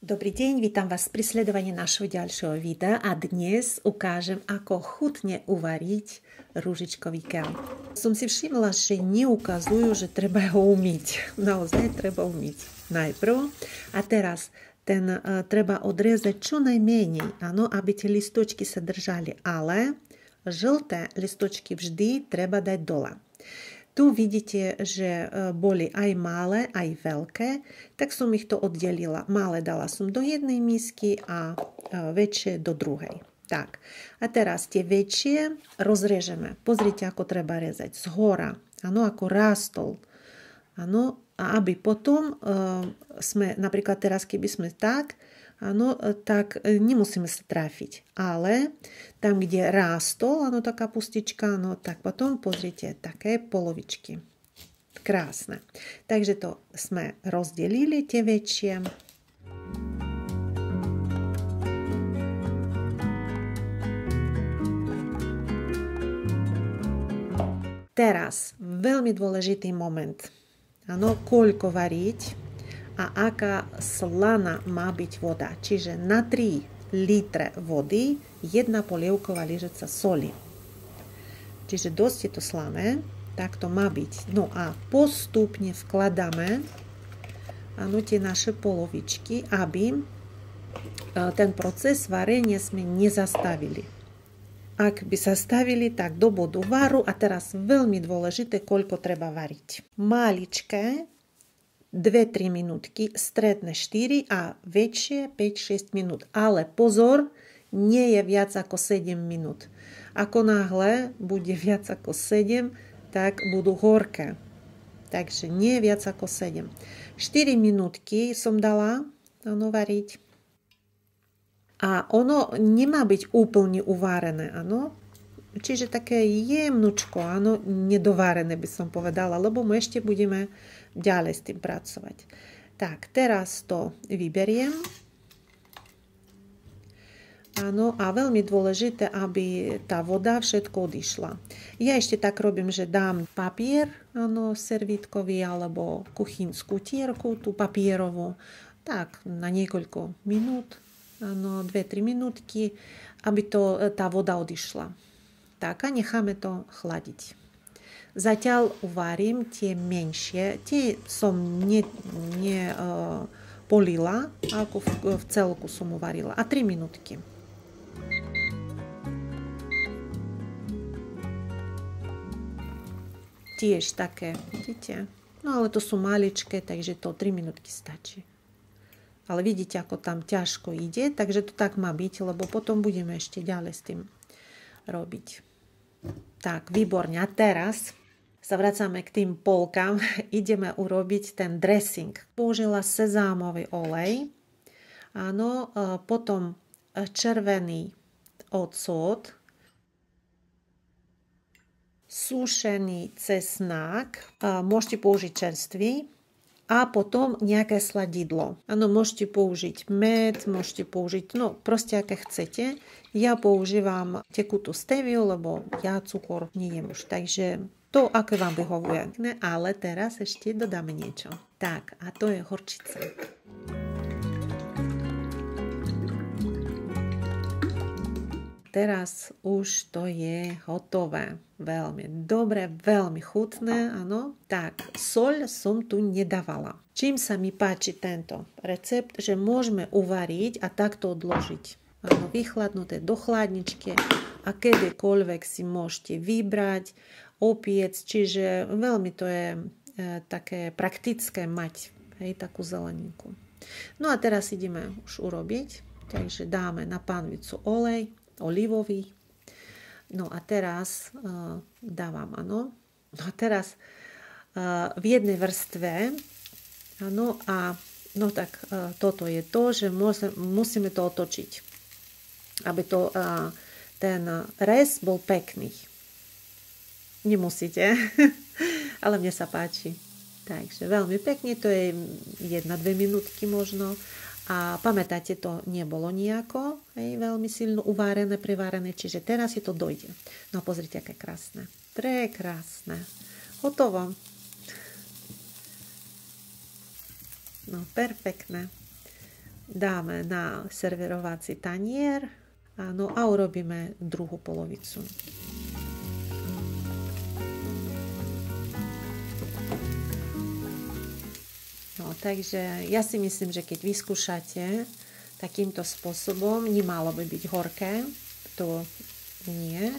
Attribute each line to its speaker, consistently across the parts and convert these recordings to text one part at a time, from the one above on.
Speaker 1: Dobrý deň, vítam vás pri sledovaní našho ďalšieho videa a dnes ukážem, ako chutne uvariť ružičkový kel. Som si všimla, že neukazujú, že treba ho umyť. Naozaj treba umyť najprv. A teraz ten treba odrezať čo najmenej, áno, aby tie listočky sa držali, ale žlté listočky vždy treba dať dole. Tu vidíte, že boli aj malé, aj veľké, tak som ich to oddelila. Malé dala som do jednej misky a väčšie do druhej. Tak, a teraz tie väčšie rozrežeme. Pozrite, ako treba rezať. Zhora, áno, ako rástol. Áno, a aby potom sme, napríklad teraz, keby sme tak, áno, tak nemusíme sa trafiť. Ale tam, kde rástol, áno, tá kapustička, no tak potom pozrite, také polovičky. Krásne. Takže to sme rozdelili, tie väčšie. Teraz veľmi dôležitý moment. Áno, koľko variť a aká slaná má byť voda. Čiže na 3 litre vody 1 polievková lyžica soli. Čiže dosť je to slané, tak to má byť. No a postupne vkladáme tie naše polovičky, aby ten proces varenia sme nezastavili. Ak by zastavili, tak do bodu varu. A teraz veľmi dôležité, koľko treba variť. Maličké 2-3 minútky, stredné 4 a väčšie 5-6 minút. Ale pozor, nie je viac ako 7 minút. Ako náhle bude viac ako 7, tak budú horké. Takže nie je viac ako 7. 4 minútky som dala variť. A ono nemá byť úplne uvarené, áno. Čiže také jemnučko, áno, nedovarené by som povedala, lebo my ešte budeme ďalej s tým pracovať. Tak, teraz to vyberiem. Áno, a veľmi dôležité, aby tá voda všetko odišla. Ja ešte tak robím, že dám papier, áno, servítkový, alebo kuchynskú tierku, tú papierovú, tak, na niekoľko minút, áno, 2-3 minútky, aby tá voda odišla. Tak, a necháme to chladiť. Zatiaľ uvarím tie menšie, tie som polila, ako v celku som uvarila. A 3 minútky. Tiež také, vidíte? No ale to sú maličké, takže to 3 minútky stačí. Ale vidíte, ako tam ťažko ide, takže to tak má byť, lebo potom budeme ešte ďalej s tým robiť. Tak, výborne. A teraz sa vracame k tým polkám. Ideme urobiť ten dressing. Použila sezámový olej. Áno, potom červený ocot, sušený cesnák, môžete použiť čerstvý, a potom nejaké sladidlo. Áno, môžete použiť med, môžete použiť, no proste aké chcete. Ja používam tekutú steviu, lebo ja cukor nejem už. Takže to, aké vám vyhovuje. Ale teraz ešte dodáme niečo. Tak, a to je horčica. Teraz už to je hotové. Veľmi dobre, veľmi chutné, áno. Tak, soľ som tu nedávala. Čím sa mi páči tento recept, že môžeme uvariť a takto odložiť. Áno, vychladnuté do chladničky a kedykoľvek si môžete vybrať, opiec, čiže veľmi to je také praktické mať, hej, takú zeleninku. No a teraz ideme už urobiť, takže dáme na pánvicu olej, olivový. No a teraz dávam, áno. No a teraz v jednej vrstve, áno, a no tak toto je to, že musíme to otočiť, aby ten rez bol pekný. Nemusíte, ale mne sa páči. Takže veľmi pekne, to je 1-2 minútky možno. A pamätáte, to nebolo nejako veľmi silno uvarené, privarené, čiže teraz si to dojde. No pozrite, aké krásne. Prekrásne. Hotovo. No, perfektné. dáme na serverovací tanier, áno, a urobíme druhú polovicu. No, takže ja si myslím, že keď vyskúšate takýmto spôsobom, nemalo by byť horké, to nie.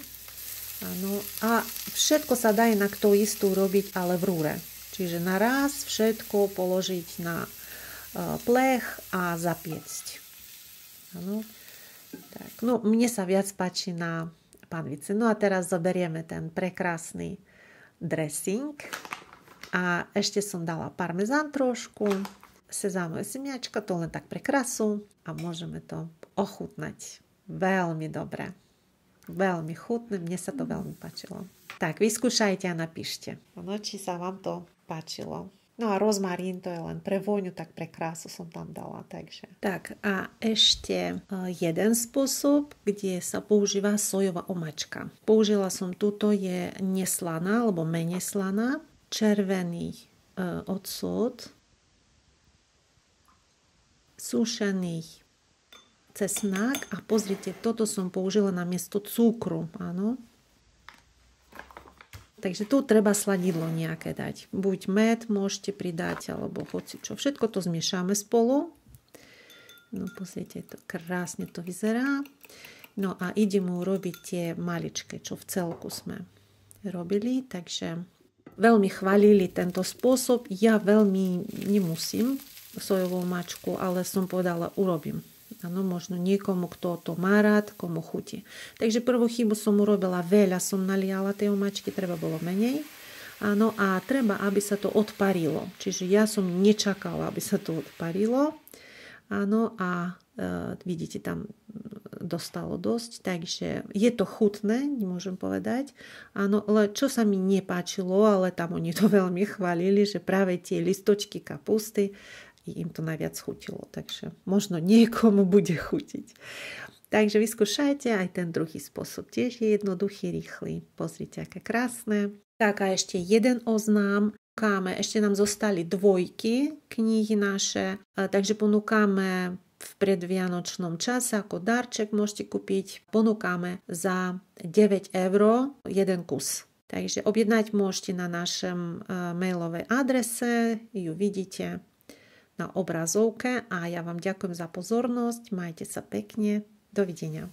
Speaker 1: Áno, a všetko sa dá inak to istú robiť, ale v rúre. Čiže naraz všetko položiť na plech a zapiecť. Áno. Tak, no, mne sa viac páči na panvice. No a teraz zoberieme ten prekrásny dressing. A ešte som dala parmezán trošku, sezamové semiačka, to len tak pre krasu a môžeme to ochutnať. Veľmi dobre. Veľmi chutné, mne sa to veľmi páčilo. Tak, vyskúšajte a napíšte, či sa vám to páčilo. No a rozmarín, to je len pre vôňu, tak pre krásu som tam dala. Takže. Tak a ešte jeden spôsob, kde sa používa sojová omačka. Použila som túto, je neslaná, alebo menej slaná. Červený odsud, sušený cesnak a pozrite, toto som použila na miesto cukru, áno. Takže tu treba sladidlo nejaké dať. Buď med môžete pridať, alebo hocičo. Všetko to zmiešame spolu. No pozrite, to krásne to vyzerá. No a ideme urobiť tie maličké, čo v celku sme robili, takže veľmi chválili tento spôsob. Ja veľmi nemusím sojovú mačku, ale som povedala, urobím. Áno, možno niekomu, kto to má rád, komu chutí. Takže prvú chybu som urobila, veľa som naliala tej omačky, treba bolo menej. Áno, a treba, aby sa to odparilo. Čiže ja som nečakala, aby sa to odparilo. Áno, a vidíte, tam dostalo dosť, takže je to chutné, nemôžem povedať. Áno, ale čo sa mi nepáčilo, ale tam oni to veľmi chválili, že práve tie listočky kapusty, im to najviac chutilo, takže možno niekomu bude chutiť. Takže vyskúšajte aj ten druhý spôsob, tiež je jednoduchý, rýchly. Pozrite, aké krásne. Tak a ešte jeden oznám. Ešte nám zostali dvojky knihy naše, takže ponúkame v predvianočnom čase ako darček môžete kúpiť. Ponúkame za 9 € jeden kus. Takže objednať môžete na našom mailovej adrese, ju vidíte na obrazovke a ja vám ďakujem za pozornosť, majte sa pekne, dovidenia.